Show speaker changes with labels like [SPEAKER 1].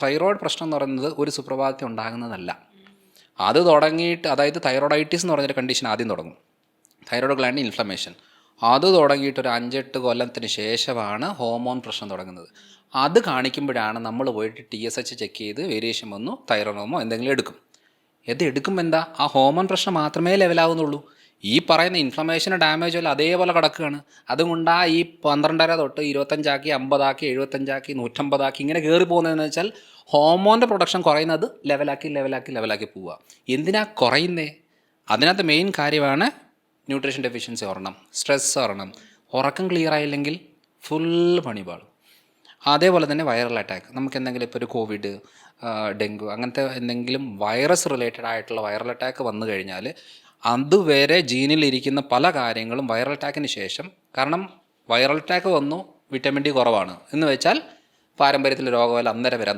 [SPEAKER 1] Thyroid പ്രശ്നം എന്ന് പറയുന്നത് ഒരു സുപ്രഭാതത്തിൽ ഉണ്ടാകുന്നതല്ല. അത് തുടങ്ങിയിട്ട്, അതായത് തൈറോയ്ഡൈറ്റിസ് എന്ന് പറഞ്ഞൊരു കണ്ടീഷൻ ആദ്യം തുടങ്ങും, തൈറോയ്ഡ് ഗ്ലാൻഡ് ഇൻഫ്ലമേഷൻ. അത് തുടങ്ങിയിട്ട് ഒരു 5-8 കൊല്ലത്തിന് ശേഷമാണ് ഹോർമോൺ പ്രശ്നം തുടങ്ങുന്നത്. അത് കാണിക്കുമ്പോഴാണ് നമ്മൾ പോയിട്ട് TSH ചെക്ക് ചെയ്ത് വേരിയേഷൻ വന്നു തൈറോയ്ഡോമോ എന്തെങ്കിലും എടുക്കും. എടുക്കുമ്പോൾ എന്താ, ആ ഹോർമോൺ പ്രശ്നം മാത്രമേ ലെവലാകുന്നുള്ളൂ. ഈ പറയുന്ന ഇൻഫ്ലമേഷനും ഡാമേജും എല്ലാം അതേപോലെ കിടക്കുകയാണ്. അതുകൊണ്ടാണ് ഈ 12.5 തൊട്ട് 25 50 75 150 ഇങ്ങനെ കയറി പോകുന്നതെന്ന് വെച്ചാൽ ഹോർമോണിൻ്റെ പ്രൊഡക്ഷൻ കുറയുന്നത് ലെവലാക്കി പോവുക. എന്തിനാ കുറയുന്നേ? അതിനകത്ത് മെയിൻ കാര്യമാണ് ന്യൂട്രീഷൻ ഡെഫിഷ്യൻസി ഒരെണ്ണം, സ്ട്രെസ് ഒരെണ്ണം, ഉറക്കം ക്ലിയർ ആയില്ലെങ്കിൽ ഫുൾ പണിപാളും. അതേപോലെ തന്നെ വൈറൽ അറ്റാക്ക്, നമുക്ക് എന്തെങ്കിലും ഇപ്പോൾ ഒരു കോവിഡ്, ഡെങ്കു അങ്ങനത്തെ എന്തെങ്കിലും വൈറസ് റിലേറ്റഡ് ആയിട്ടുള്ള വൈറൽ അറ്റാക്ക് വന്നു കഴിഞ്ഞാൽ അതുവരെ ജീനിലിരിക്കുന്ന പല കാര്യങ്ങളും വൈറൽ അറ്റാക്കിന് ശേഷം, കാരണം വൈറൽ അറ്റാക്ക് വന്നു വിറ്റാമിൻ D കുറവാണ് എന്ന് വെച്ചാൽ പാരമ്പര്യത്തിൽ രോഗമെല്ലാം അന്നേരം വരാൻ തുടങ്ങും.